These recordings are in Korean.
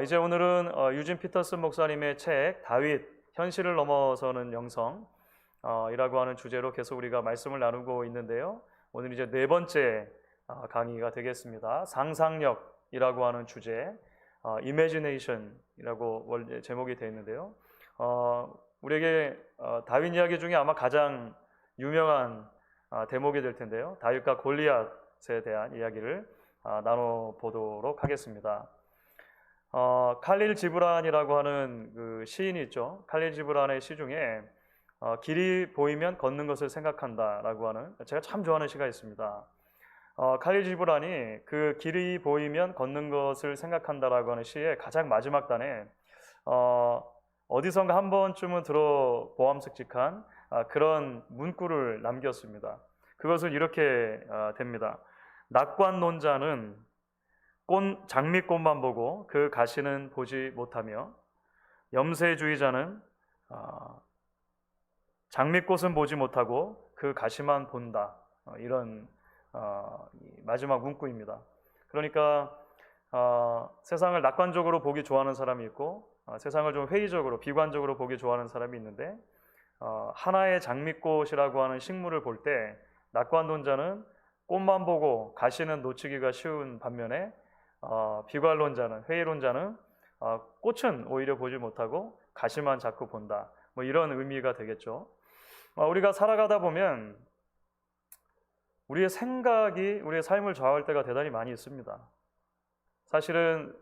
이제 오늘은 유진 피터슨 목사님의 책 다윗 현실을 넘어서는 영성 이라고 하는 주제로 계속 우리가 말씀을 나누고 있는데요. 오늘 이제 네 번째 강의가 되겠습니다. 상상력이라고 하는 주제, imagination이라고 원래 제목이 되어 있는데요. 우리에게 다윗 이야기 중에 아마 가장 유명한 대목이 될 텐데요. 다윗과 골리앗에 대한 이야기를 나눠보도록 하겠습니다. 칼릴 지브란이라고 하는 그 시인이 있죠. 칼릴 지브란의 시 중에 길이 보이면 걷는 것을 생각한다라고 하는, 제가 참 좋아하는 시가 있습니다. 칼릴 지브란이 그 길이 보이면 걷는 것을 생각한다라고 하는 시의 가장 마지막 단에 어디선가 한 번쯤은 들어보암직한 그런 문구를 남겼습니다. 그것은 이렇게 됩니다. 낙관논자는 장미꽃만 보고 그 가시는 보지 못하며, 염세주의자는 장미꽃은 보지 못하고 그 가시만 본다. 이런 마지막 문구입니다. 그러니까 세상을 낙관적으로 보기 좋아하는 사람이 있고, 세상을 좀 회의적으로 비관적으로 보기 좋아하는 사람이 있는데, 하나의 장미꽃이라고 하는 식물을 볼 때 낙관론자는 꽃만 보고 가시는 놓치기가 쉬운 반면에 비관론자는, 회의론자는 꽃은 오히려 보지 못하고 가시만 자꾸 본다. 뭐 이런 의미가 되겠죠. 우리가 살아가다 보면 우리의 생각이 우리의 삶을 좌우할 때가 대단히 많이 있습니다. 사실은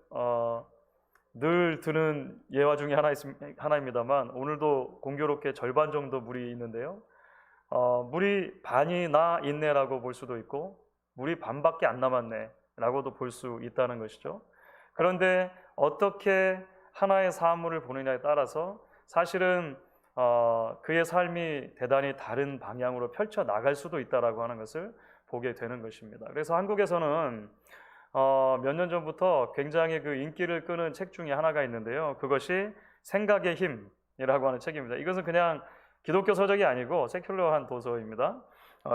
늘 드는 예화 중에 하나입니다만, 오늘도 공교롭게 절반 정도 물이 있는데요. 물이 반이나 있네라고 볼 수도 있고, 물이 반밖에 안 남았네 라고도 볼 수 있다는 것이죠. 그런데 어떻게 하나의 사물을 보느냐에 따라서 사실은 그의 삶이 대단히 다른 방향으로 펼쳐 나갈 수도 있다라고 하는 것을 보게 되는 것입니다. 그래서 한국에서는 몇 년 전부터 굉장히 그 인기를 끄는 책 중에 하나가 있는데요. 그것이 생각의 힘이라고 하는 책입니다. 이것은 그냥 기독교 서적이 아니고 세큘러한 도서입니다.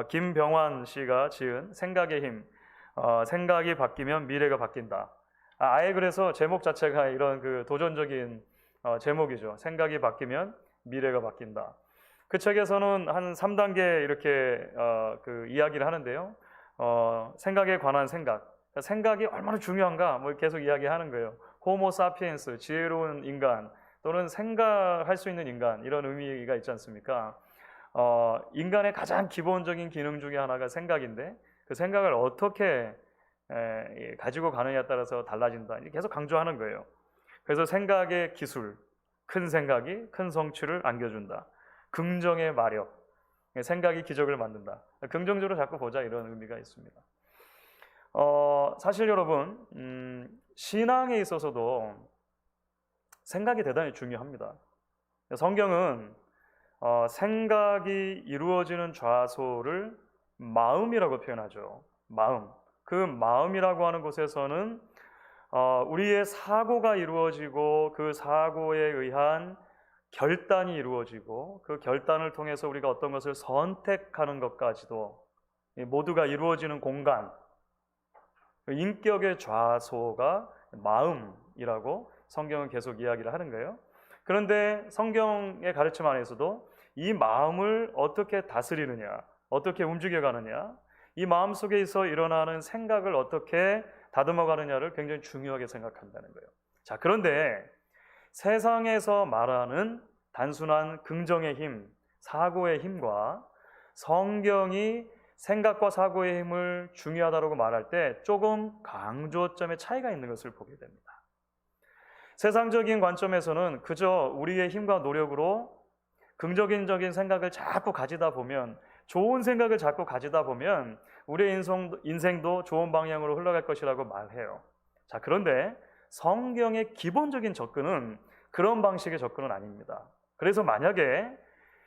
김병환 씨가 지은 생각의 힘, 생각이 바뀌면 미래가 바뀐다. 아예 그래서 제목 자체가 이런 그 도전적인 제목이죠. 생각이 바뀌면 미래가 바뀐다. 그 책에서는 한 3단계 이렇게 그 이야기를 하는데요. 생각에 관한 생각이 얼마나 중요한가 뭐 계속 이야기하는 거예요. 호모 사피엔스, 지혜로운 인간, 또는 생각할 수 있는 인간, 이런 의미가 있지 않습니까? 인간의 가장 기본적인 기능 중에 하나가 생각인데, 그 생각을 어떻게 가지고 가느냐에 따라서 달라진다. 계속 강조하는 거예요. 그래서 생각의 기술, 큰 생각이 큰 성취를 안겨준다. 긍정의 마력, 생각이 기적을 만든다. 긍정적으로 자꾸 보자, 이런 의미가 있습니다. 사실 여러분, 신앙에 있어서도 생각이 대단히 중요합니다. 성경은 생각이 이루어지는 좌소를 마음이라고 표현하죠. 마음. 그 마음이라고 하는 곳에서는 우리의 사고가 이루어지고, 그 사고에 의한 결단이 이루어지고, 그 결단을 통해서 우리가 어떤 것을 선택하는 것까지도 모두가 이루어지는 공간, 인격의 좌소가 마음이라고 성경은 계속 이야기를 하는 거예요. 그런데 성경의 가르침 안에서도 이 마음을 어떻게 다스리느냐, 어떻게 움직여가느냐, 이 마음 속에서 일어나는 생각을 어떻게 다듬어가느냐를 굉장히 중요하게 생각한다는 거예요. 자, 그런데 세상에서 말하는 단순한 긍정의 힘, 사고의 힘과 성경이 생각과 사고의 힘을 중요하다고 말할 때 조금 강조점의 차이가 있는 것을 보게 됩니다. 세상적인 관점에서는 그저 우리의 힘과 노력으로 긍정적인 생각을 자꾸 가지다 보면, 좋은 생각을 자꾸 가지다 보면 우리의 인생도 좋은 방향으로 흘러갈 것이라고 말해요. 자, 그런데 성경의 기본적인 접근은 그런 방식의 접근은 아닙니다. 그래서 만약에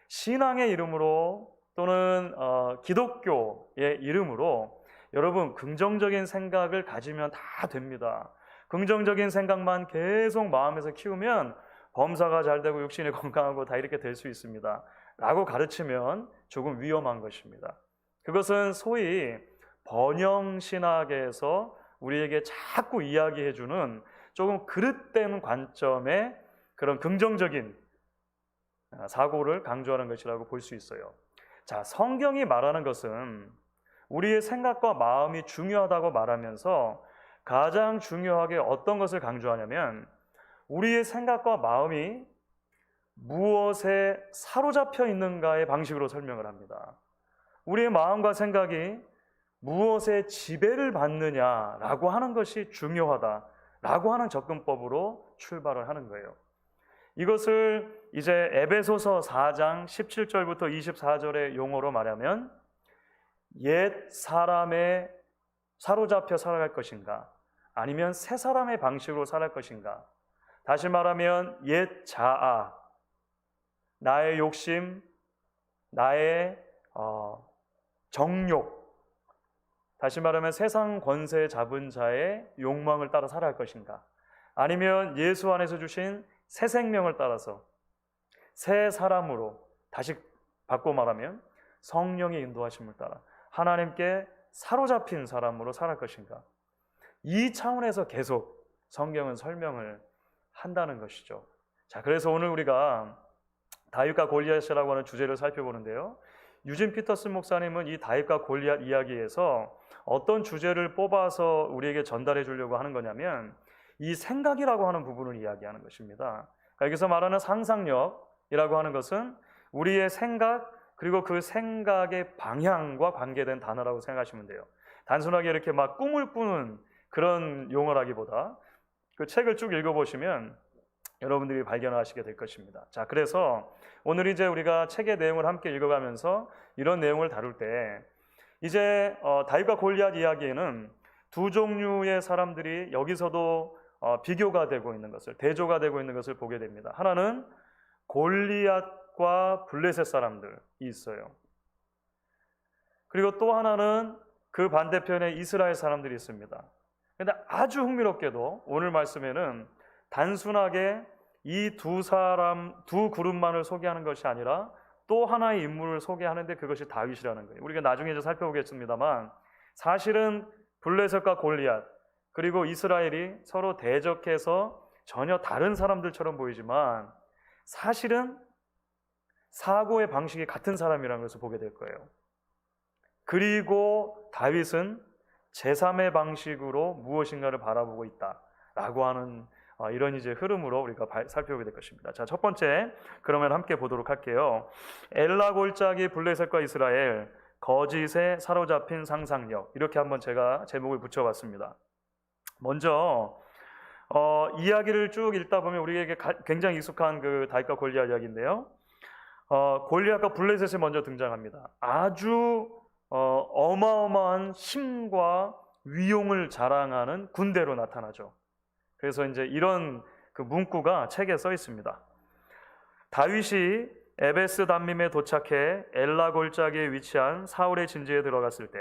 신앙의 이름으로 또는 기독교의 이름으로 여러분 긍정적인 생각을 가지면 다 됩니다. 긍정적인 생각만 계속 마음에서 키우면 범사가 잘 되고 육신이 건강하고 다 이렇게 될 수 있습니다 라고 가르치면 조금 위험한 것입니다. 그것은 소위 번영신학에서 우리에게 자꾸 이야기해주는 조금 그릇된 관점의 그런 긍정적인 사고를 강조하는 것이라고 볼 수 있어요. 자, 성경이 말하는 것은 우리의 생각과 마음이 중요하다고 말하면서 가장 중요하게 어떤 것을 강조하냐면 우리의 생각과 마음이 무엇에 사로잡혀 있는가의 방식으로 설명을 합니다. 우리의 마음과 생각이 무엇에 지배를 받느냐라고 하는 것이 중요하다라고 하는 접근법으로 출발을 하는 거예요. 이것을 이제 에베소서 4장 17절부터 24절의 용어로 말하면 옛 사람에 사로잡혀 살아갈 것인가 아니면 새 사람의 방식으로 살아갈 것인가, 다시 말하면 옛 자아, 나의 욕심, 나의 정욕, 다시 말하면 세상 권세 잡은 자의 욕망을 따라 살아갈 것인가, 아니면 예수 안에서 주신 새 생명을 따라서 새 사람으로, 다시 바꿔 말하면 성령의 인도하심을 따라 하나님께 사로잡힌 사람으로 살아갈 것인가, 이 차원에서 계속 성경은 설명을 한다는 것이죠. 자, 그래서 오늘 우리가 다윗과 골리앗이라고 하는 주제를 살펴보는데요, 유진 피터슨 목사님은 이 다윗과 골리앗 이야기에서 어떤 주제를 뽑아서 우리에게 전달해 주려고 하는 거냐면 이 생각이라고 하는 부분을 이야기하는 것입니다. 여기서 말하는 상상력이라고 하는 것은 우리의 생각, 그리고 그 생각의 방향과 관계된 단어라고 생각하시면 돼요. 단순하게 이렇게 막 꿈을 꾸는 그런 용어라기보다 그 책을 쭉 읽어보시면 여러분들이 발견하시게 될 것입니다. 자, 그래서 오늘 이제 우리가 책의 내용을 함께 읽어가면서 이런 내용을 다룰 때 이제 다윗과 골리앗 이야기에는 두 종류의 사람들이 여기서도 비교가 되고 있는 것을, 대조가 되고 있는 것을 보게 됩니다. 하나는 골리앗과 블레셋 사람들이 있어요. 그리고 또 하나는 그 반대편에 이스라엘 사람들이 있습니다. 그런데 아주 흥미롭게도 오늘 말씀에는 단순하게 이 두 그룹만을 소개하는 것이 아니라 또 하나의 인물을 소개하는데 그것이 다윗이라는 거예요. 우리가 나중에 이제 살펴보겠습니다만 사실은 블레셋과 골리앗 그리고 이스라엘이 서로 대적해서 전혀 다른 사람들처럼 보이지만 사실은 사고의 방식이 같은 사람이라는 것을 보게 될 거예요. 그리고 다윗은 제3의 방식으로 무엇인가를 바라보고 있다라고 하는 이런 이제 흐름으로 우리가 살펴보게 될 것입니다. 자, 첫 번째 그러면 함께 보도록 할게요. 엘라 골짜기 블레셋과 이스라엘, 거짓에 사로잡힌 상상력, 이렇게 한번 제가 제목을 붙여봤습니다. 먼저 이야기를 쭉 읽다 보면 우리에게 굉장히 익숙한 그 다윗과 골리앗 이야기인데요. 골리앗과 블레셋이 먼저 등장합니다. 아주 어마어마한 힘과 위용을 자랑하는 군대로 나타나죠. 그래서 이제 이런 그 문구가 책에 써 있습니다. 다윗이 에베스 담밈에 도착해 엘라 골짜기에 위치한 사울의 진지에 들어갔을 때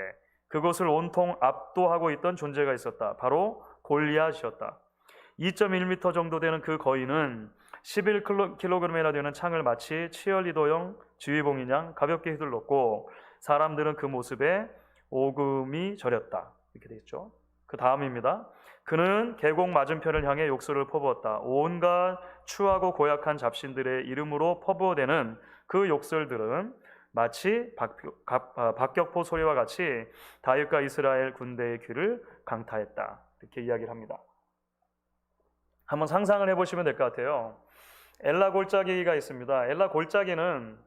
그곳을 온통 압도하고 있던 존재가 있었다. 바로 골리앗이었다. 2.1m 정도 되는 그 거인은 11kg이나 되는 창을 마치 치어리더용 지휘봉인 양 가볍게 휘둘렀고 사람들은 그 모습에 오금이 저렸다. 이렇게 되어 있죠. 그 다음입니다. 그는 계곡 맞은편을 향해 욕설을 퍼부었다. 온갖 추하고 고약한 잡신들의 이름으로 퍼부어대는 그 욕설들은 마치 박격포 소리와 같이 다윗과 이스라엘 군대의 귀를 강타했다. 이렇게 이야기를 합니다. 한번 상상을 해보시면 될 것 같아요. 엘라 골짜기가 있습니다. 엘라 골짜기는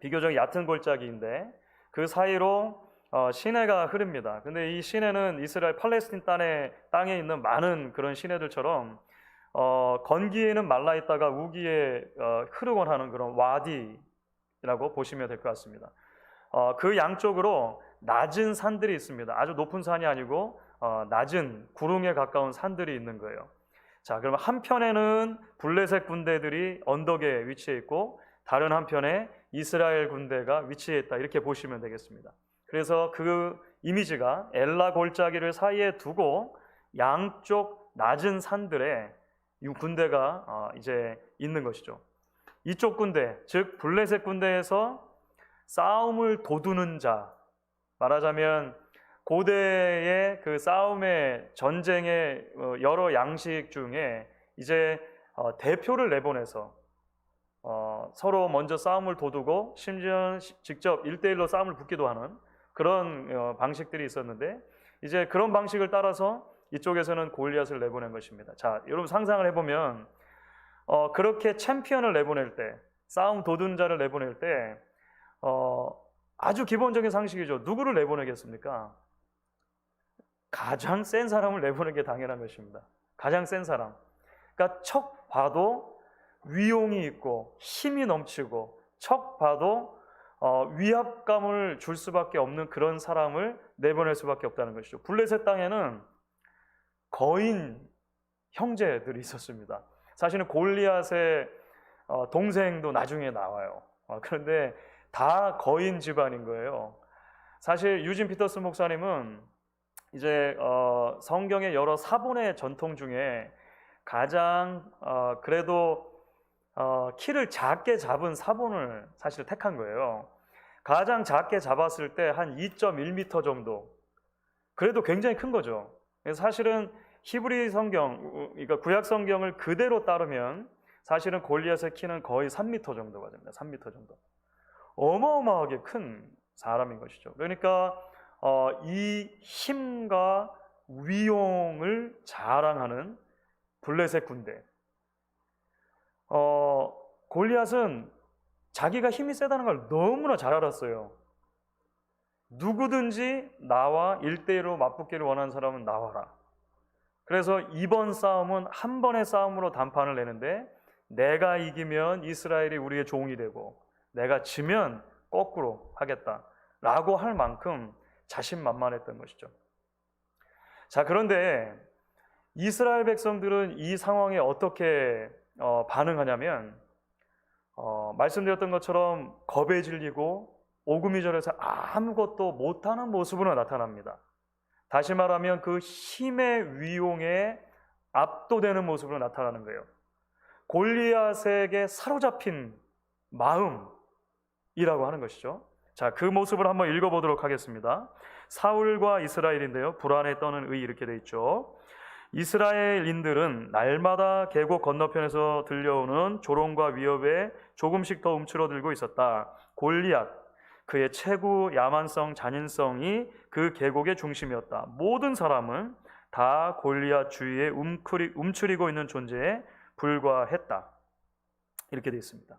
비교적 얕은 골짜기인데 그 사이로 시내가 흐릅니다. 근데 이 시내는 이스라엘 팔레스틴 땅에 있는 많은 그런 시내들처럼 건기에는 말라 있다가 우기에 흐르곤 하는 그런 와디라고 보시면 될 것 같습니다. 그 양쪽으로 낮은 산들이 있습니다. 아주 높은 산이 아니고 낮은 구릉에 가까운 산들이 있는 거예요. 자, 그러면 한편에는 블레셋 군대들이 언덕에 위치해 있고 다른 한편에 이스라엘 군대가 위치해 있다. 이렇게 보시면 되겠습니다. 그래서 그 이미지가 엘라 골짜기를 사이에 두고 양쪽 낮은 산들에 이 군대가 이제 있는 것이죠. 이쪽 군대, 즉 블레셋 군대에서 싸움을 도두는 자, 말하자면 고대의 그 싸움의 전쟁의 여러 양식 중에 이제 대표를 내보내서 서로 먼저 싸움을 도두고 심지어 직접 1대1로 싸움을 붙기도 하는 그런 방식들이 있었는데, 이제 그런 방식을 따라서 이쪽에서는 골리앗을 내보낸 것입니다. 자, 여러분 상상을 해보면 그렇게 챔피언을 내보낼 때, 싸움 도둔자를 내보낼 때 아주 기본적인 상식이죠. 누구를 내보내겠습니까? 가장 센 사람을 내보내는 게 당연한 것입니다. 가장 센 사람. 그러니까 척 봐도 위용이 있고 힘이 넘치고 척 봐도 위압감을 줄 수밖에 없는 그런 사람을 내보낼 수밖에 없다는 것이죠. 블레셋 땅에는 거인 형제들이 있었습니다. 사실은 골리앗의 동생도 나중에 나와요. 그런데 다 거인 집안인 거예요. 사실 유진 피터스 목사님은 이제 성경의 여러 사본의 전통 중에 가장 그래도 키를 작게 잡은 사본을 사실 택한 거예요. 가장 작게 잡았을 때 한 2.1m 정도. 그래도 굉장히 큰 거죠. 그래서 사실은 히브리 성경, 그러니까 구약 성경을 그대로 따르면 사실은 골리앗의 키는 거의 3m 정도가 됩니다. 3m 정도. 어마어마하게 큰 사람인 것이죠. 그러니까 이 힘과 위용을 자랑하는 블레셋 군대. 골리앗은 자기가 힘이 세다는 걸 너무나 잘 알았어요. 누구든지 나와 1대1로 맞붙기를 원하는 사람은 나와라. 그래서 이번 싸움은 한 번의 싸움으로 단판을 내는데, 내가 이기면 이스라엘이 우리의 종이 되고 내가 지면 거꾸로 하겠다라고 할 만큼 자신만만했던 것이죠. 자, 그런데 이스라엘 백성들은 이 상황에 어떻게 반응하냐면 말씀드렸던 것처럼 겁에 질리고 오구미절에서 아무것도 못하는 모습으로 나타납니다. 다시 말하면 그 힘의 위용에 압도되는 모습으로 나타나는 거예요. 골리앗에게 사로잡힌 마음이라고 하는 것이죠. 자, 그 모습을 한번 읽어보도록 하겠습니다. 사울과 이스라엘인데요, 불안에 떠는 의 이렇게 돼 있죠. 이스라엘인들은 날마다 계곡 건너편에서 들려오는 조롱과 위협에 조금씩 더 움츠러들고 있었다. 골리앗, 그의 체구, 야만성, 잔인성이 그 계곡의 중심이었다. 모든 사람은 다 골리앗 주위에 움츠리고 있는 존재에 불과했다. 이렇게 되어 있습니다.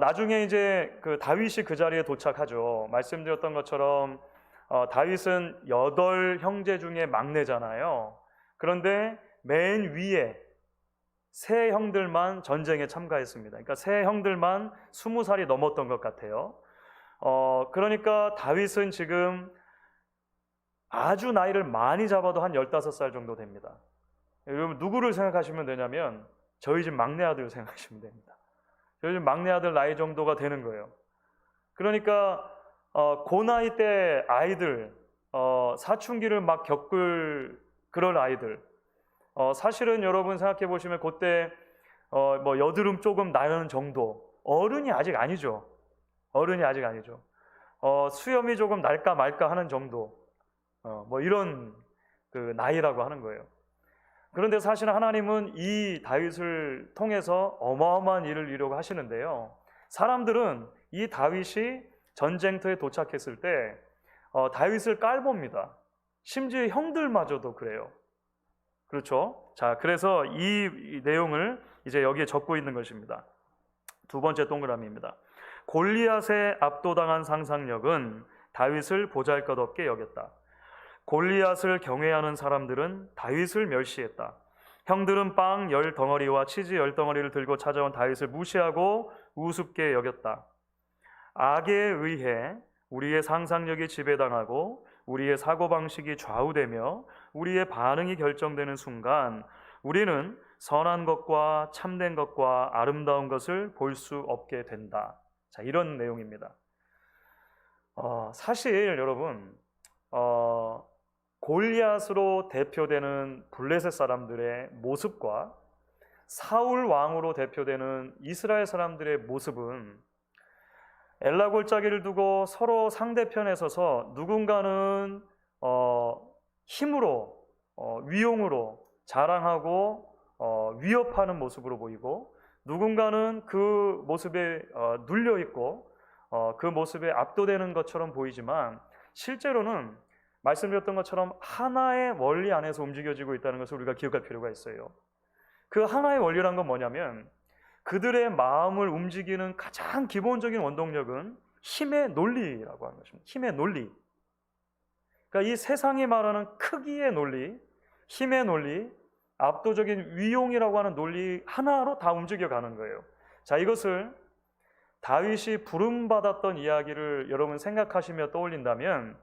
나중에 이제 그 다윗이 그 자리에 도착하죠. 말씀드렸던 것처럼 다윗은 8 형제 중에 막내잖아요. 그런데 맨 위에 세 형들만 전쟁에 참가했습니다. 그러니까 세 형들만 20살이 넘었던 것 같아요. 그러니까 다윗은 지금 아주 나이를 많이 잡아도 한 15살 정도 됩니다. 여러분 누구를 생각하시면 되냐면 저희 집 막내 아들 생각하시면 됩니다. 저희 집 막내 아들 나이 정도가 되는 거예요. 그러니까 그 나이 때 아이들, 사춘기를 막 겪을 그런 아이들, 사실은 여러분 생각해 보시면 그때 뭐 여드름 조금 나는 정도, 어른이 아직 아니죠. 어른이 아직 아니죠. 수염이 조금 날까 말까 하는 정도, 뭐 이런 그 나이라고 하는 거예요. 그런데 사실 하나님은 이 다윗을 통해서 어마어마한 일을 이루려고 하시는데요. 사람들은 이 다윗이 전쟁터에 도착했을 때 다윗을 깔봅니다. 심지어 형들마저도 그래요. 그렇죠? 자, 그래서 이 내용을 이제 여기에 적고 있는 것입니다. 두 번째 동그라미입니다. 골리앗에 압도당한 상상력은 다윗을 보잘것없게 여겼다. 골리앗을 경외하는 사람들은 다윗을 멸시했다. 형들은 빵 10덩어리와 치즈 10덩어리를 들고 찾아온 다윗을 무시하고 우습게 여겼다. 악에 의해 우리의 상상력이 지배당하고 우리의 사고방식이 좌우되며 우리의 반응이 결정되는 순간 우리는 선한 것과 참된 것과 아름다운 것을 볼 수 없게 된다. 자, 이런 내용입니다. 사실 여러분 골리앗으로 대표되는 블레셋 사람들의 모습과 사울 왕으로 대표되는 이스라엘 사람들의 모습은 엘라 골짜기를 두고 서로 상대편에 서서 누군가는 힘으로 위용으로 자랑하고 위협하는 모습으로 보이고, 누군가는 그 모습에 눌려 있고 그 모습에 압도되는 것처럼 보이지만, 실제로는 말씀드렸던 것처럼 하나의 원리 안에서 움직여지고 있다는 것을 우리가 기억할 필요가 있어요. 그 하나의 원리란 건 뭐냐면, 그들의 마음을 움직이는 가장 기본적인 원동력은 힘의 논리라고 하는 것입니다. 힘의 논리. 그러니까 이 세상이 말하는 크기의 논리, 힘의 논리, 압도적인 위용이라고 하는 논리 하나로 다 움직여가는 거예요. 자, 이것을 다윗이 부름받았던 이야기를 여러분 생각하시며 떠올린다면,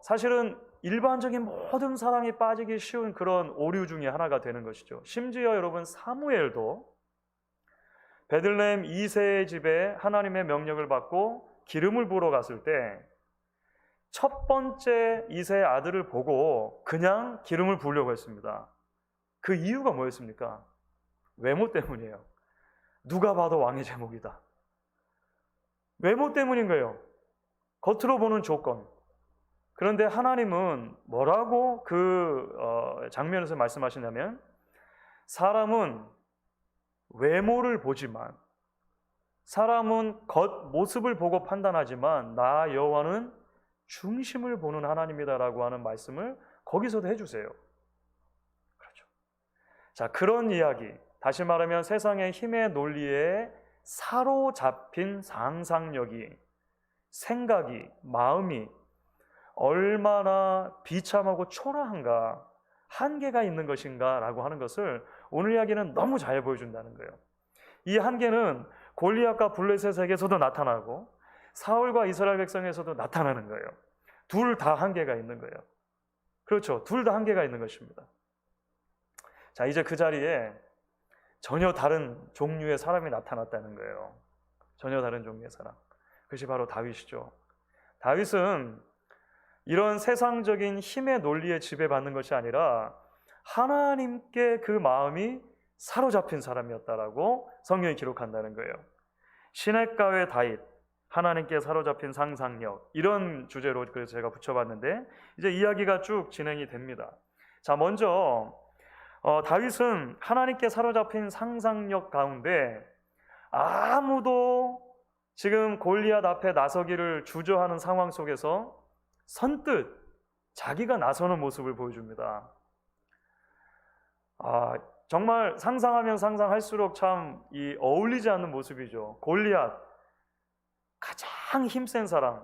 사실은 일반적인 모든 사람이 빠지기 쉬운 그런 오류 중에 하나가 되는 것이죠. 심지어 여러분 사무엘도 베들레헴 이새의 집에 하나님의 명령을 받고 기름을 부으러 갔을 때 첫 번째 이새의 아들을 보고 그냥 기름을 부으려고 했습니다. 그 이유가 뭐였습니까? 외모 때문이에요. 누가 봐도 왕의 제목이다. 외모 때문인 거예요. 겉으로 보는 조건. 그런데 하나님은 뭐라고 그 장면에서 말씀하시냐면, 사람은 외모를 보지만, 사람은 겉모습을 보고 판단하지만 나 여호와는 중심을 보는 하나님이다라고 하는 말씀을 거기서도 해주세요. 그렇죠. 자, 그런 이야기, 다시 말하면 세상의 힘의 논리에 사로잡힌 상상력이, 생각이, 마음이 얼마나 비참하고 초라한가, 한계가 있는 것인가 라고 하는 것을 오늘 이야기는 너무 잘 보여준다는 거예요. 이 한계는 골리앗과 블레셋에게서도 나타나고 사울과 이스라엘 백성에서도 나타나는 거예요. 둘 다 한계가 있는 거예요. 그렇죠. 둘 다 한계가 있는 것입니다. 자, 이제 그 자리에 전혀 다른 종류의 사람이 나타났다는 거예요. 전혀 다른 종류의 사람. 그것이 바로 다윗이죠. 다윗은 이런 세상적인 힘의 논리에 지배받는 것이 아니라 하나님께 그 마음이 사로잡힌 사람이었다라고 성경이 기록한다는 거예요. 시냇가의 다윗, 하나님께 사로잡힌 상상력, 이런 주제로 그래서 제가 붙여봤는데, 이제 이야기가 쭉 진행이 됩니다. 자, 먼저 다윗은 하나님께 사로잡힌 상상력 가운데 아무도 지금 골리앗 앞에 나서기를 주저하는 상황 속에서 선뜻 자기가 나서는 모습을 보여줍니다. 정말 상상하면 상상할수록 참 어울리지 않는 모습이죠. 골리앗, 가장 힘센 사람,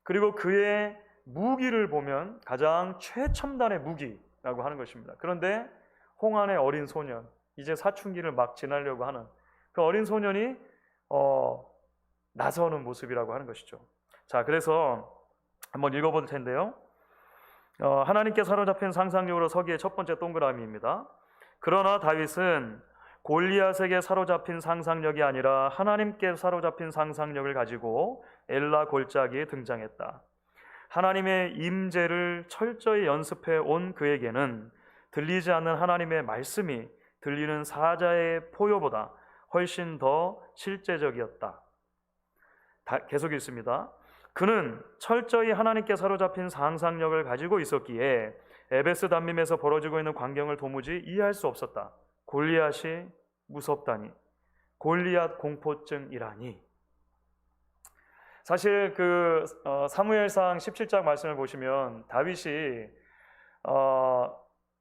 그리고 그의 무기를 보면 가장 최첨단의 무기라고 하는 것입니다. 그런데 홍안의 어린 소년, 이제 사춘기를 막 지나려고 하는 그 어린 소년이 나서는 모습이라고 하는 것이죠. 자, 그래서 한번 읽어볼 텐데요. 하나님께 사로잡힌 상상력으로 서기의 첫 번째 동그라미입니다. 그러나 다윗은 골리앗에게 사로잡힌 상상력이 아니라 하나님께 사로잡힌 상상력을 가지고 엘라 골짜기에 등장했다. 하나님의 임재를 철저히 연습해 온 그에게는 들리지 않는 하나님의 말씀이 들리는 사자의 포효보다 훨씬 더 실제적이었다. 계속 읽습니다. 그는 철저히 하나님께 사로잡힌 상상력을 가지고 있었기에 에베스 단밈에서 벌어지고 있는 광경을 도무지 이해할 수 없었다. 골리앗이 무섭다니, 골리앗 공포증이라니. 사실 그 사무엘상 17장 말씀을 보시면 다윗이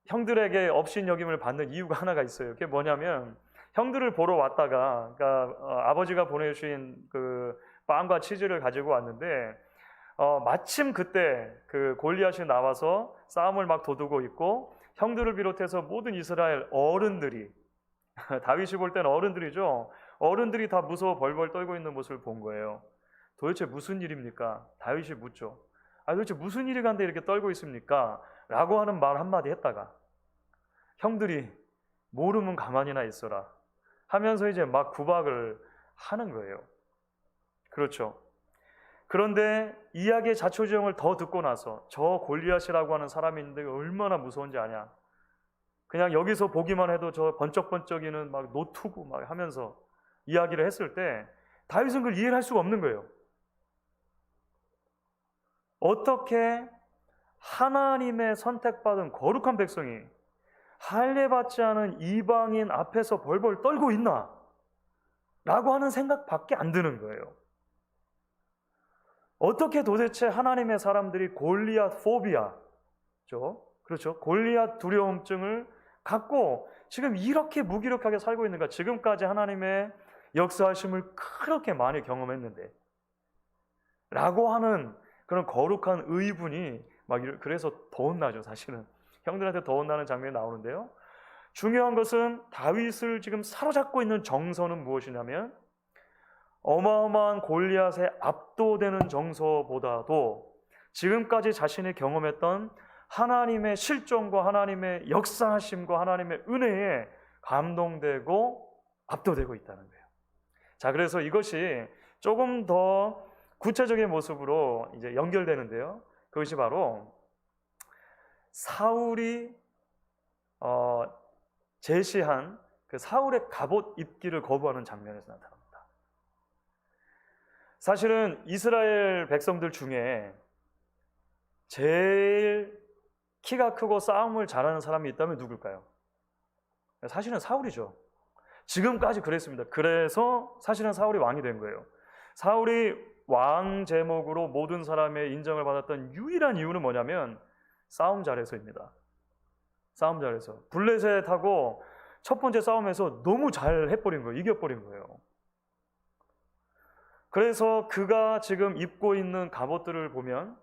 형들에게 업신여김을 받는 이유가 하나가 있어요. 그게 뭐냐면, 형들을 보러 왔다가, 그러니까 아버지가 보내주신 그 빵과 치즈를 가지고 왔는데 마침 그때 그 골리앗이 나와서 싸움을 막 도두고 있고, 형들을 비롯해서 모든 이스라엘 어른들이 다윗이 볼 때는 어른들이죠. 어른들이 다 무서워 벌벌 떨고 있는 모습을 본 거예요. 도대체 무슨 일입니까? 다윗이 묻죠. 도대체 무슨 일이 간데 이렇게 떨고 있습니까? 라고 하는 말 한마디 했다가 형들이 모르면 가만히나 있어라 하면서 이제 막 구박을 하는 거예요. 그렇죠. 그런데 이야기의 자초지종을 더 듣고 나서 저 골리앗이라고 하는 사람이 있는데 얼마나 무서운지 아냐. 그냥 여기서 보기만 해도 저 번쩍번쩍이는 막 노투고 막 하면서 이야기를 했을 때 다윗은 그걸 이해할 수가 없는 거예요. 어떻게 하나님의 선택받은 거룩한 백성이 할례받지 않은 이방인 앞에서 벌벌 떨고 있나? 라고 하는 생각밖에 안 드는 거예요. 어떻게 도대체 하나님의 사람들이 골리앗 포비아죠? 그렇죠? 골리앗 두려움증을 갖고 지금 이렇게 무기력하게 살고 있는가? 지금까지 하나님의 역사하심을 그렇게 많이 경험했는데 라고 하는 그런 거룩한 의분이 막 그래서 더 혼나죠. 사실은 형들한테 더 혼나는 장면이 나오는데요. 중요한 것은 다윗을 지금 사로잡고 있는 정서는 무엇이냐면 어마어마한 골리앗에 압도되는 정서보다도 지금까지 자신이 경험했던 하나님의 실존과 하나님의 역사하심과 하나님의 은혜에 감동되고 압도되고 있다는 거예요. 자, 그래서 이것이 조금 더 구체적인 모습으로 이제 연결되는데요. 그것이 바로 사울이 제시한 그 사울의 갑옷 입기를 거부하는 장면에서 나타납니다. 사실은 이스라엘 백성들 중에 제일 키가 크고 싸움을 잘하는 사람이 있다면 누굴까요? 사실은 사울이죠. 지금까지 그랬습니다. 그래서 사실은 사울이 왕이 된 거예요. 사울이 왕 제목으로 모든 사람의 인정을 받았던 유일한 이유는 뭐냐면 싸움 잘해서입니다. 싸움 잘해서. 블레셋하고 첫 번째 싸움에서 너무 잘 해버린 거예요. 이겨버린 거예요. 그래서 그가 지금 입고 있는 갑옷들을 보면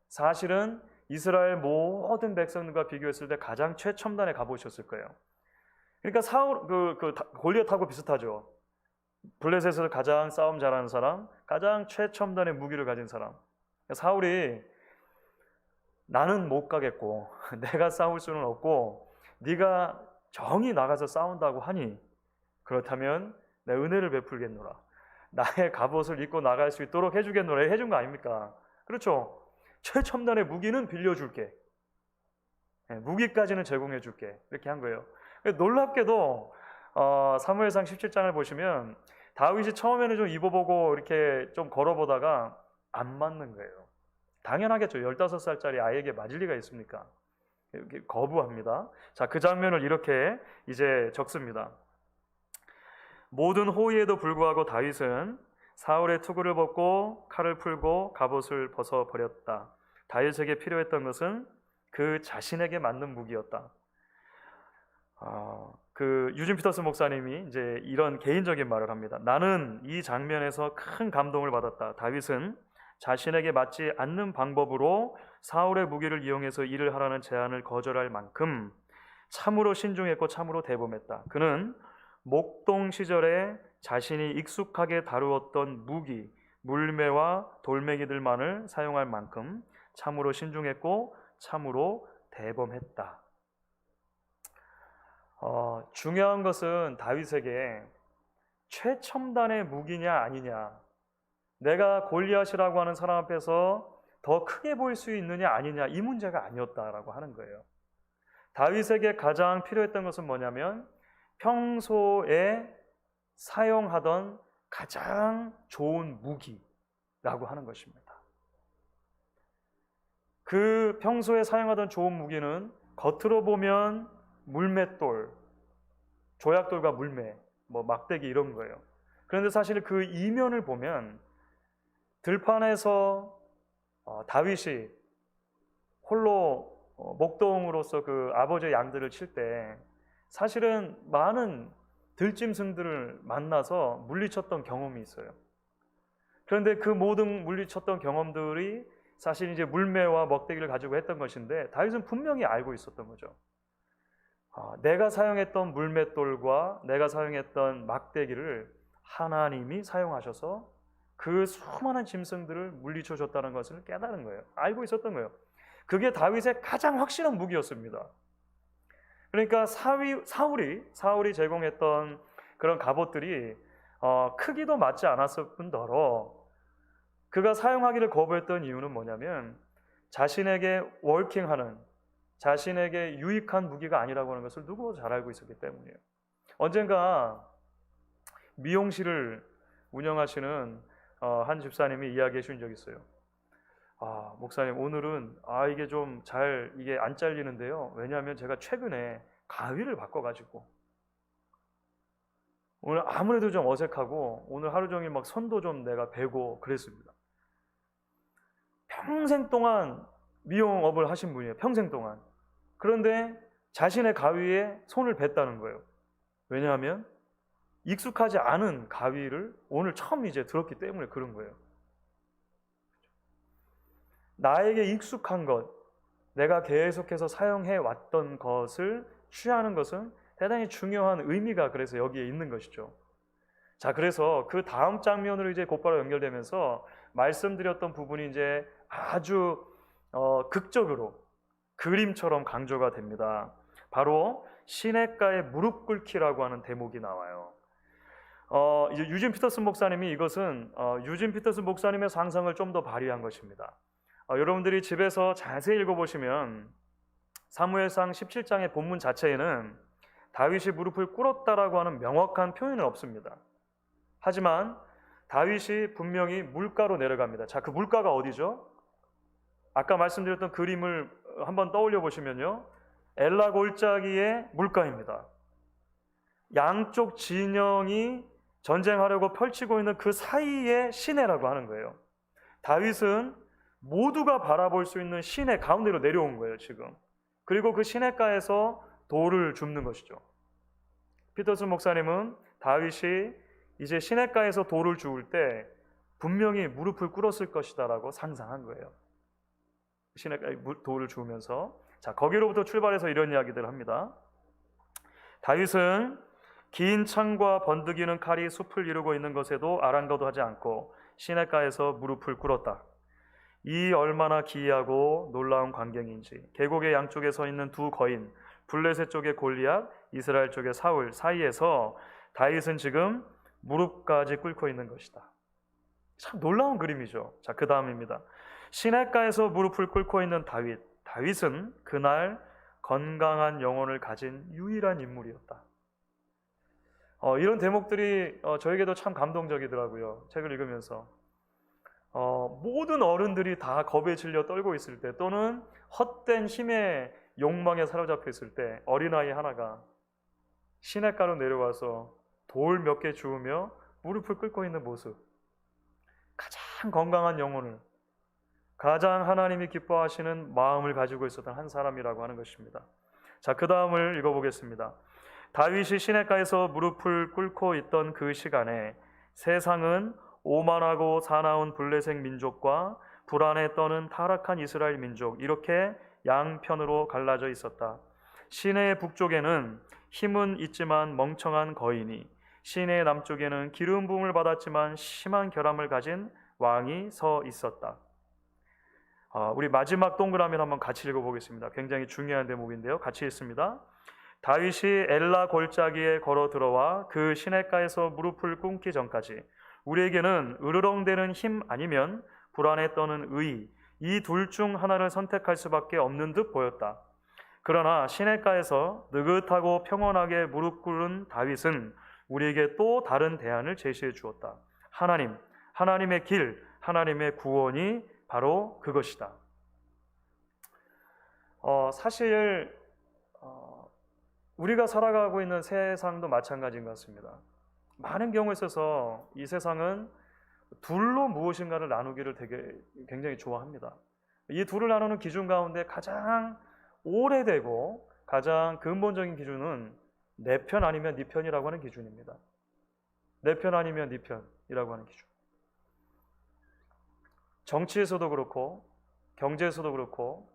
사실은 이스라엘 모든 백성들과 비교했을 때 가장 최첨단의 갑옷이었을 거예요. 그러니까 사울 골리앗하고 비슷하죠. 블레셋에서 가장 싸움 잘하는 사람, 가장 최첨단의 무기를 가진 사람. 사울이 나는 못 가겠고 내가 싸울 수는 없고 네가 정히 나가서 싸운다고 하니 그렇다면 내 은혜를 베풀겠노라. 나의 갑옷을 입고 나갈 수 있도록 해주겠노라. 해준 거 아닙니까? 그렇죠. 최첨단의 무기는 빌려줄게. 무기까지는 제공해줄게. 이렇게 한 거예요. 놀랍게도 사무엘상 17장을 보시면 다윗이 처음에는 좀 입어보고 이렇게 좀 걸어보다가 안 맞는 거예요. 당연하겠죠. 15살짜리 아이에게 맞을 리가 있습니까? 이렇게 거부합니다. 자, 그 장면을 이렇게 이제 적습니다. 모든 호의에도 불구하고 다윗은 사울의 투구를 벗고 칼을 풀고 갑옷을 벗어버렸다. 다윗에게 필요했던 것은 그 자신에게 맞는 무기였다. 그 유진 피터슨 목사님이 이제 이런 개인적인 말을 합니다. 나는 이 장면에서 큰 감동을 받았다. 다윗은 자신에게 맞지 않는 방법으로 사울의 무기를 이용해서 일을 하라는 제안을 거절할 만큼 참으로 신중했고 참으로 대범했다. 그는 목동 시절에 자신이 익숙하게 다루었던 무기, 물매와 돌멩이들만을 사용할 만큼 참으로 신중했고 참으로 대범했다. 중요한 것은 다윗에게 최첨단의 무기냐 아니냐, 내가 골리앗이라고 하는 사람 앞에서 더 크게 보일 수 있느냐 아니냐, 이 문제가 아니었다라고 하는 거예요. 다윗에게 가장 필요했던 것은 뭐냐면 평소에 사용하던 가장 좋은 무기라고 하는 것입니다. 그 평소에 사용하던 좋은 무기는 겉으로 보면 물맷돌, 조약돌과 물매, 막대기 이런 거예요. 그런데 사실 그 이면을 보면 들판에서 다윗이 홀로 목동으로서 그 아버지의 양들을 칠 때 사실은 많은 들짐승들을 만나서 물리쳤던 경험이 있어요. 그런데 그 모든 물리쳤던 경험들이 사실 이제 물매와 먹대기를 가지고 했던 것인데 다윗은 분명히 알고 있었던 거죠. 내가 사용했던 물맷돌과 내가 사용했던 막대기를 하나님이 사용하셔서 그 수많은 짐승들을 물리쳐 줬다는 것을 깨달은 거예요. 알고 있었던 거예요. 그게 다윗의 가장 확실한 무기였습니다. 그러니까 사울이 제공했던 그런 갑옷들이 크기도 맞지 않았을 뿐더러 그가 사용하기를 거부했던 이유는 뭐냐면 자신에게 워킹하는, 자신에게 유익한 무기가 아니라고 하는 것을 누구도 잘 알고 있었기 때문이에요. 언젠가 미용실을 운영하시는 한 집사님이 이야기해 주신 적이 있어요. 목사님, 오늘은 이게 좀 이게 안 잘리는데요. 왜냐하면 제가 최근에 가위를 바꿔가지고 오늘 아무래도 좀 어색하고 오늘 하루 종일 막 손도 좀 내가 베고 그랬습니다. 평생 동안 미용업을 하신 분이에요. 평생 동안. 그런데 자신의 가위에 손을 댔다는 거예요. 왜냐하면 익숙하지 않은 가위를 오늘 처음 이제 들었기 때문에 그런 거예요. 나에게 익숙한 것, 내가 계속해서 사용해 왔던 것을 취하는 것은 대단히 중요한 의미가 그래서 여기에 있는 것이죠. 자, 그래서 그 다음 장면으로 이제 곧바로 연결되면서 말씀드렸던 부분이 이제 아주 극적으로 그림처럼 강조가 됩니다. 바로 시냇가에 무릎 꿇기라고 하는 대목이 나와요. 이제 유진 피터슨 목사님이 이것은 유진 피터슨 목사님의 상상을 좀 더 발휘한 것입니다. 여러분들이 집에서 자세히 읽어보시면 사무엘상 17장의 본문 자체에는 다윗이 무릎을 꿇었다라고 하는 명확한 표현은 없습니다. 하지만 다윗이 분명히 물가로 내려갑니다. 자, 그 물가가 어디죠? 아까 말씀드렸던 그림을 한번 떠올려 보시면요, 엘라 골짜기의 물가입니다. 양쪽 진영이 전쟁하려고 펼치고 있는 그 사이에 시내라고 하는 거예요. 다윗은 모두가 바라볼 수 있는 시내 가운데로 내려온 거예요, 지금. 그리고 그 시내가에서 돌을 줍는 것이죠. 피터슨 목사님은 다윗이 이제 시내가에서 돌을 주울 때 분명히 무릎을 꿇었을 것이다라고 상상한 거예요. 시내가에 돌을 주우면서. 자, 거기로부터 출발해서 이런 이야기들을 합니다. 다윗은 긴 창과 번득이는 칼이 숲을 이루고 있는 것에도 아랑거도하지 않고 시냇가에서 무릎을 꿇었다. 이 얼마나 기이하고 놀라운 광경인지. 계곡의 양쪽에 서 있는 두 거인, 블레셋 쪽의 골리앗, 이스라엘 쪽의 사울 사이에서 다윗은 지금 무릎까지 꿇고 있는 것이다. 참 놀라운 그림이죠. 자, 그 다음입니다. 시냇가에서 무릎을 꿇고 있는 다윗. 다윗은 그날 건강한 영혼을 가진 유일한 인물이었다. 이런 대목들이 저에게도 참 감동적이더라고요. 책을 읽으면서. 모든 어른들이 다 겁에 질려 떨고 있을 때, 또는 헛된 힘의 욕망에 사로잡혀 있을 때, 어린아이 하나가 시냇가로 내려와서 돌 몇 개 주우며 무릎을 꿇고 있는 모습. 가장 건강한 영혼을, 가장 하나님이 기뻐하시는 마음을 가지고 있었던 한 사람이라고 하는 것입니다. 자, 그 다음을 읽어보겠습니다. 다윗이 시냇가에서 무릎을 꿇고 있던 그 시간에 세상은 오만하고 사나운 블레셋 민족과 불안에 떠는 타락한 이스라엘 민족, 이렇게 양편으로 갈라져 있었다. 시내의 북쪽에는 힘은 있지만 멍청한 거인이, 시내의 남쪽에는 기름 부음을 받았지만 심한 결함을 가진 왕이 서 있었다. 우리 마지막 동그라미를 한번 같이 읽어보겠습니다. 굉장히 중요한 대목인데요. 같이 읽습니다. 다윗이 엘라 골짜기에 걸어 들어와 그 시냇가에서 무릎을 꿇기 전까지 우리에게는 으르렁대는 힘 아니면 불안에 떠는 의, 이 둘 중 하나를 선택할 수밖에 없는 듯 보였다. 그러나 시냇가에서 느긋하고 평온하게 무릎 꿇은 다윗은 우리에게 또 다른 대안을 제시해 주었다. 하나님의 길, 하나님의 구원이 바로 그것이다. 사실 우리가 살아가고 있는 세상도 마찬가지인 것 같습니다. 많은 경우에 있어서 이 세상은 둘로 무엇인가를 나누기를 굉장히 좋아합니다. 이 둘을 나누는 기준 가운데 가장 오래되고 가장 근본적인 기준은 내 편 아니면 네 편이라고 하는 기준입니다. 내 편 아니면 네 편이라고 하는 기준. 정치에서도 그렇고 경제에서도 그렇고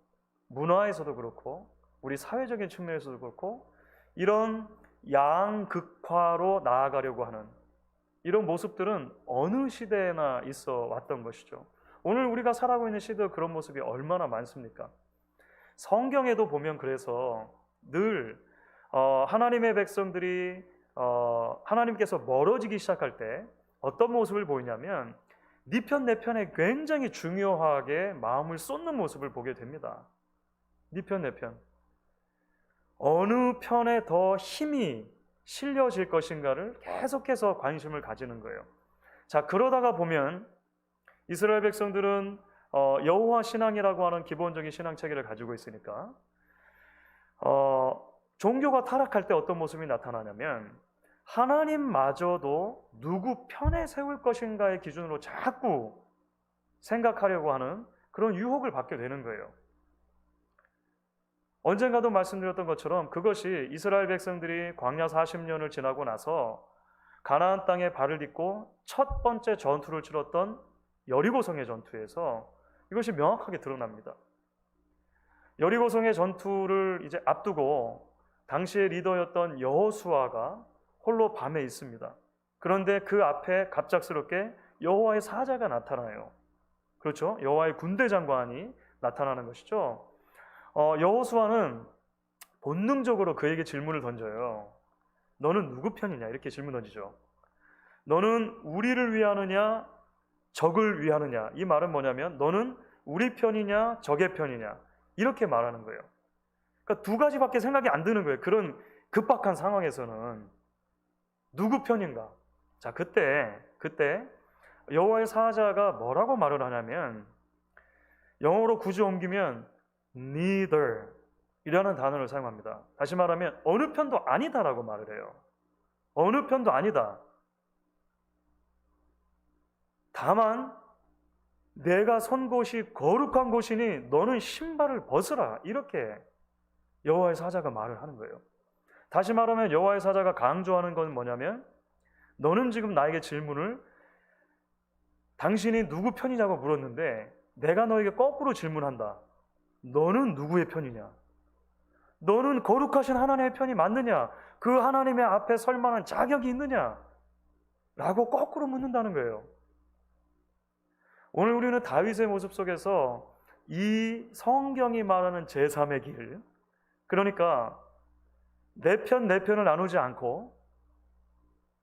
문화에서도 그렇고 우리 사회적인 측면에서도 그렇고 이런 양극화로 나아가려고 하는 이런 모습들은 어느 시대에나 있어 왔던 것이죠. 오늘 우리가 살아가고 있는 시대에 그런 모습이 얼마나 많습니까? 성경에도 보면 그래서 늘 하나님의 백성들이 하나님께서 멀어지기 시작할 때 어떤 모습을 보이냐면 네 편 내 편에 굉장히 중요하게 마음을 쏟는 모습을 보게 됩니다. 네 편 내 편. 어느 편에 더 힘이 실려질 것인가를 계속해서 관심을 가지는 거예요. 자, 그러다가 보면 이스라엘 백성들은 여호와 신앙이라고 하는 기본적인 신앙 체계를 가지고 있으니까 종교가 타락할 때 어떤 모습이 나타나냐면 하나님마저도 누구 편에 세울 것인가의 기준으로 자꾸 생각하려고 하는 그런 유혹을 받게 되는 거예요. 언젠가도 말씀드렸던 것처럼 그것이 이스라엘 백성들이 광야 40년을 지나고 나서 가나안 땅에 발을 딛고 첫 번째 전투를 치렀던 여리고성의 전투에서 이것이 명확하게 드러납니다. 여리고성의 전투를 이제 앞두고 당시의 리더였던 여호수아가 홀로 밤에 있습니다. 그런데 그 앞에 갑작스럽게 여호와의 사자가 나타나요. 그렇죠? 여호와의 군대 장관이 나타나는 것이죠. 여호수아는 본능적으로 그에게 질문을 던져요. 너는 누구 편이냐? 이렇게 질문 던지죠. 너는 우리를 위하느냐? 적을 위하느냐? 이 말은 뭐냐면 너는 우리 편이냐? 적의 편이냐? 이렇게 말하는 거예요. 그러니까 두 가지밖에 생각이 안 드는 거예요. 그런 급박한 상황에서는 누구 편인가? 자, 그때 여호와의 사자가 뭐라고 말을 하냐면 영어로 굳이 옮기면 neither 이라는 단어를 사용합니다. 다시 말하면 어느 편도 아니다라고 말을 해요. 어느 편도 아니다. 다만 내가 선 곳이 거룩한 곳이니 너는 신발을 벗으라. 이렇게 여호와의 사자가 말을 하는 거예요. 다시 말하면 여호와의 사자가 강조하는 건 뭐냐면 너는 지금 나에게 질문을 당신이 누구 편이냐고 물었는데 내가 너에게 거꾸로 질문한다. 너는 누구의 편이냐? 너는 거룩하신 하나님의 편이 맞느냐? 그 하나님의 앞에 설 만한 자격이 있느냐? 라고 거꾸로 묻는다는 거예요. 오늘 우리는 다윗의 모습 속에서 이 성경이 말하는 제3의 길, 그러니까 내 편을 나누지 않고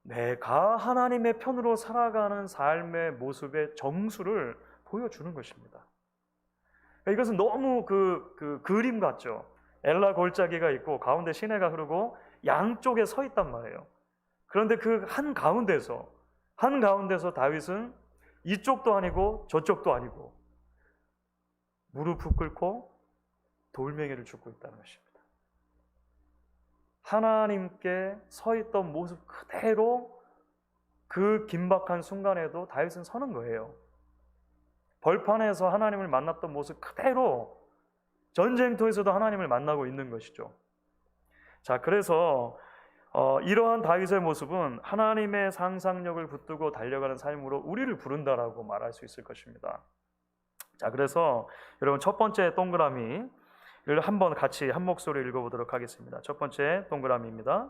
내가 하나님의 편으로 살아가는 삶의 모습의 정수를 보여주는 것입니다. 이것은 너무 그 그림 같죠. 엘라 골짜기가 있고 가운데 시내가 흐르고 양쪽에 서 있단 말이에요. 그런데 그 한가운데서 다윗은 이쪽도 아니고 저쪽도 아니고 무릎을 꿇고 돌멩이를 줍고 있다는 것입니다. 하나님께 서 있던 모습 그대로 그 긴박한 순간에도 다윗은 서는 거예요. 벌판에서 하나님을 만났던 모습 그대로 전쟁터에서도 하나님을 만나고 있는 것이죠. 자, 그래서 이러한 다윗의 모습은 하나님의 상상력을 붙들고 달려가는 삶으로 우리를 부른다라고 말할 수 있을 것입니다. 자, 그래서 여러분 첫 번째 동그라미를 한번 같이 한 목소리로 읽어보도록 하겠습니다. 첫 번째 동그라미입니다.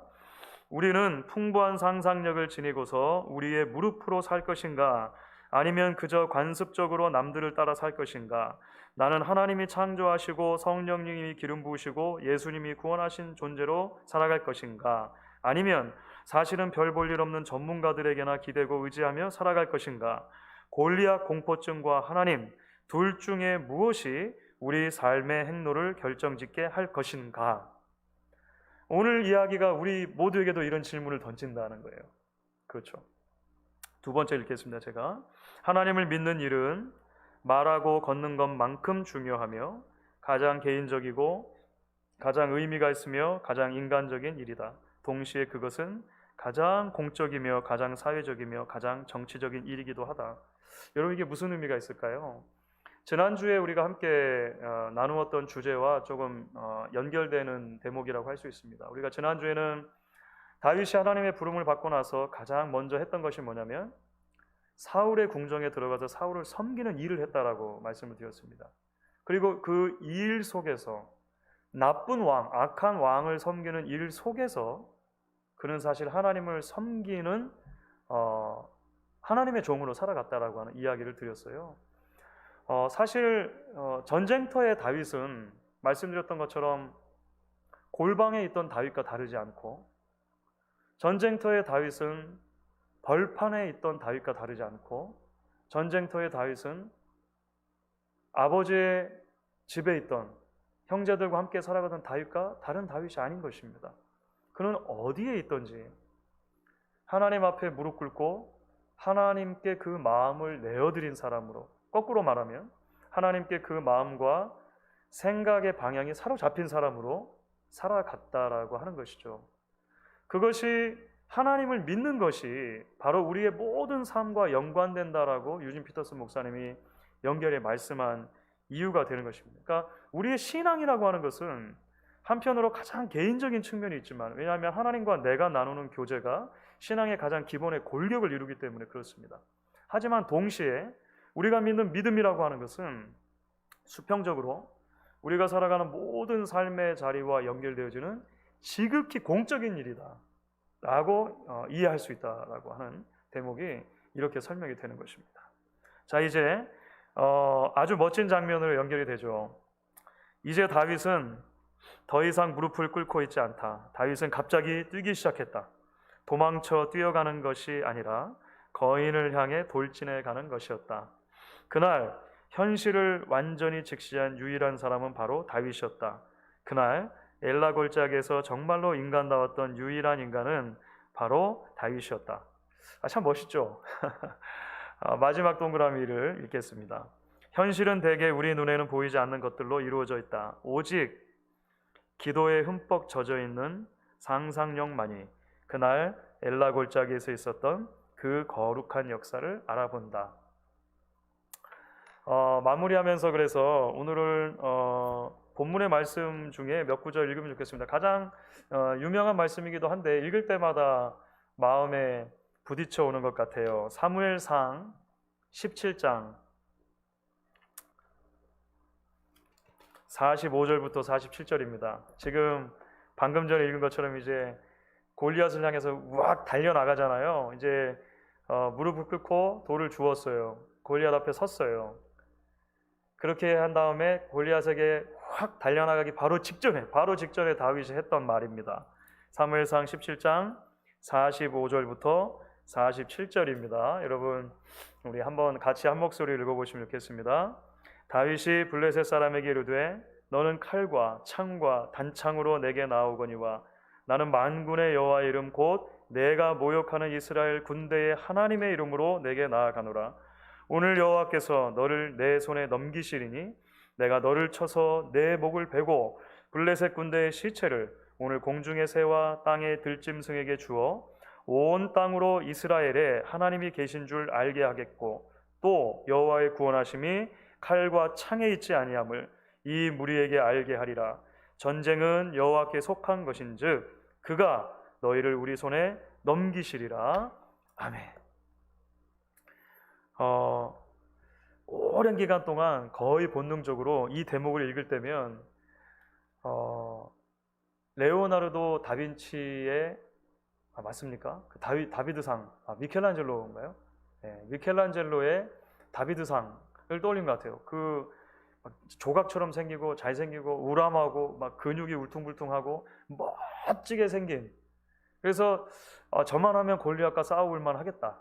우리는 풍부한 상상력을 지니고서 우리의 무릎으로 살 것인가? 아니면 그저 관습적으로 남들을 따라 살 것인가? 나는 하나님이 창조하시고 성령님이 기름 부으시고 예수님이 구원하신 존재로 살아갈 것인가? 아니면 사실은 별 볼 일 없는 전문가들에게나 기대고 의지하며 살아갈 것인가? 골리앗 공포증과 하나님 둘 중에 무엇이 우리 삶의 행로를 결정짓게 할 것인가? 오늘 이야기가 우리 모두에게도 이런 질문을 던진다는 거예요. 그렇죠. 두 번째 읽겠습니다. 제가 하나님을 믿는 일은 말하고 걷는 것만큼 중요하며 가장 개인적이고 가장 의미가 있으며 가장 인간적인 일이다. 동시에 그것은 가장 공적이며 가장 사회적이며 가장 정치적인 일이기도 하다. 여러분 이게 무슨 의미가 있을까요? 지난주에 우리가 함께 나누었던 주제와 조금 연결되는 대목이라고 할 수 있습니다. 우리가 지난주에는 다윗이 하나님의 부름을 받고 나서 가장 먼저 했던 것이 뭐냐면 사울의 궁정에 들어가서 사울을 섬기는 일을 했다라고 말씀을 드렸습니다. 그리고 그 일 속에서 나쁜 왕, 악한 왕을 섬기는 일 속에서 그는 사실 하나님을 섬기는 하나님의 종으로 살아갔다라고 하는 이야기를 드렸어요. 사실 전쟁터의 다윗은 말씀드렸던 것처럼 골방에 있던 다윗과 다르지 않고 전쟁터의 다윗은 벌판에 있던 다윗과 다르지 않고 전쟁터의 다윗은 아버지의 집에 있던 형제들과 함께 살아가던 다윗과 다른 다윗이 아닌 것입니다. 그는 어디에 있던지 하나님 앞에 무릎 꿇고 하나님께 그 마음을 내어드린 사람으로, 거꾸로 말하면 하나님께 그 마음과 생각의 방향이 사로잡힌 사람으로 살아갔다라고 하는 것이죠. 그것이 하나님을 믿는 것이 바로 우리의 모든 삶과 연관된다라고 유진 피터슨 목사님이 연결해 말씀한 이유가 되는 것입니다. 그러니까 우리의 신앙이라고 하는 것은 한편으로 가장 개인적인 측면이 있지만, 왜냐하면 하나님과 내가 나누는 교제가 신앙의 가장 기본의 골격을 이루기 때문에 그렇습니다. 하지만 동시에 우리가 믿는 믿음이라고 하는 것은 수평적으로 우리가 살아가는 모든 삶의 자리와 연결되어지는 지극히 공적인 일이다 라고 이해할 수 있다라고 하는 대목이 이렇게 설명이 되는 것입니다. 자, 이제 아주 멋진 장면으로 연결이 되죠. 이제 다윗은 더 이상 무릎을 꿇고 있지 않다. 다윗은 갑자기 뛰기 시작했다. 도망쳐 뛰어가는 것이 아니라 거인을 향해 돌진해 가는 것이었다. 그날 현실을 완전히 직시한 유일한 사람은 바로 다윗이었다. 그날 엘라 골짜기에서 정말로 인간다웠던 유일한 인간은 바로 다윗이었다. 참 멋있죠? 마지막 동그라미를 읽겠습니다. 현실은 대개 우리 눈에는 보이지 않는 것들로 이루어져 있다. 오직 기도에 흠뻑 젖어 있는 상상력만이 그날 엘라 골짜기에서 있었던 그 거룩한 역사를 알아본다. 마무리하면서 그래서 오늘은 본문의 말씀 중에 몇 구절 읽으면 좋겠습니다. 가장 유명한 말씀이기도 한데 읽을 때마다 마음에 부딪혀 오는 것 같아요. 사무엘상 17장 45절부터 47절입니다. 지금 방금 전에 읽은 것처럼 이제 골리앗을 향해서 우악 달려나가잖아요. 이제 무릎을 꿇고 돌을 주었어요. 골리앗 앞에 섰어요. 그렇게 한 다음에 골리앗에게 확 달려나가기 바로 직전에 다윗이 했던 말입니다. 사무엘상 17장 45절부터 47절입니다. 여러분 우리 한번 같이 한 목소리를 읽어보시면 좋겠습니다. 다윗이 블레셋 사람에게 이르되 너는 칼과 창과 단창으로 내게 나오거니와 나는 만군의 여호와의 이름 곧 내가 모욕하는 이스라엘 군대의 하나님의 이름으로 내게 나아가노라. 오늘 여호와께서 너를 내 손에 넘기시리니 내가 너를 쳐서 내 목을 베고 블레셋 군대의 시체를 오늘 공중의 새와 땅의 들짐승에게 주어 온 땅으로 이스라엘에 하나님이 계신 줄 알게 하겠고 또 여호와의 구원하심이 칼과 창에 있지 아니함을 이 무리에게 알게 하리라. 전쟁은 여호와께 속한 것인즉 그가 너희를 우리 손에 넘기시리라. 아멘. 오랜 기간 동안 거의 본능적으로 이 대목을 읽을 때면 레오나르도 다빈치의 맞습니까? 그 다비드상 미켈란젤로인가요? 네, 미켈란젤로의 다비드상을 떠올린 것 같아요. 그 조각처럼 생기고 잘생기고 우람하고 막 근육이 울퉁불퉁하고 멋지게 생긴. 그래서 저만 하면 골리앗과 싸워볼만 하겠다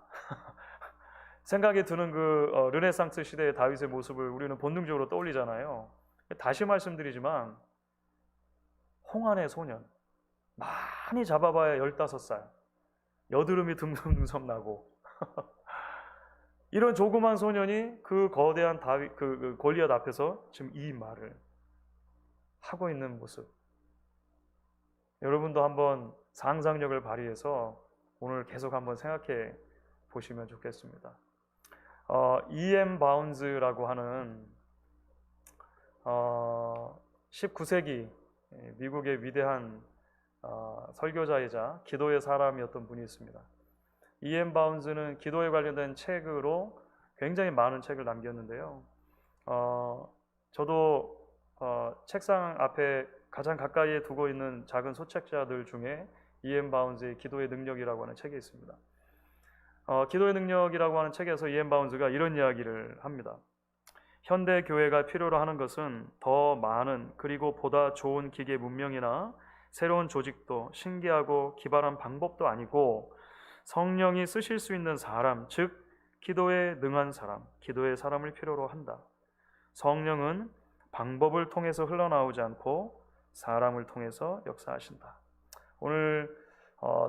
생각이 드는 그 르네상스 시대의 다윗의 모습을 우리는 본능적으로 떠올리잖아요. 다시 말씀드리지만 홍안의 소년, 많이 잡아봐야 15살, 여드름이 듬성듬성 나고 이런 조그만 소년이 그 거대한 다윗, 그 골리앗 앞에서 지금 이 말을 하고 있는 모습. 여러분도 한번 상상력을 발휘해서 오늘 계속 한번 생각해 보시면 좋겠습니다. E.M. 바운즈라고 하는 19세기 미국의 위대한 설교자이자 기도의 사람이었던 분이 있습니다. E.M. 바운즈는 기도에 관련된 책으로 굉장히 많은 책을 남겼는데요. 저도 책상 앞에 가장 가까이에 두고 있는 작은 소책자들 중에 E.M. 바운즈의 기도의 능력이라고 하는 책이 있습니다. 기도의 능력이라고 하는 책에서 E.M. 바운즈가 이런 이야기를 합니다. 현대 교회가 필요로 하는 것은 더 많은 그리고 보다 좋은 기계 문명이나 새로운 조직도 신기하고 기발한 방법도 아니고 성령이 쓰실 수 있는 사람, 즉 기도에 능한 사람, 기도의 사람을 필요로 한다. 성령은 방법을 통해서 흘러나오지 않고 사람을 통해서 역사하신다. 오늘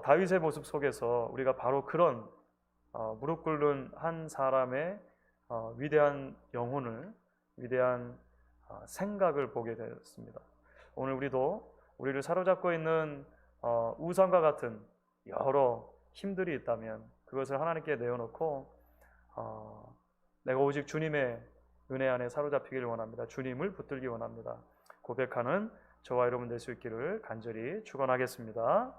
다윗의 모습 속에서 우리가 바로 그런 무릎 꿇는 한 사람의 위대한 영혼을, 위대한 생각을 보게 되었습니다. 오늘 우리도 우리를 사로잡고 있는 우상과 같은 여러 힘들이 있다면 그것을 하나님께 내어놓고 내가 오직 주님의 은혜 안에 사로잡히기를 원합니다. 주님을 붙들기 원합니다. 고백하는 저와 여러분 될 수 있기를 간절히 축원하겠습니다.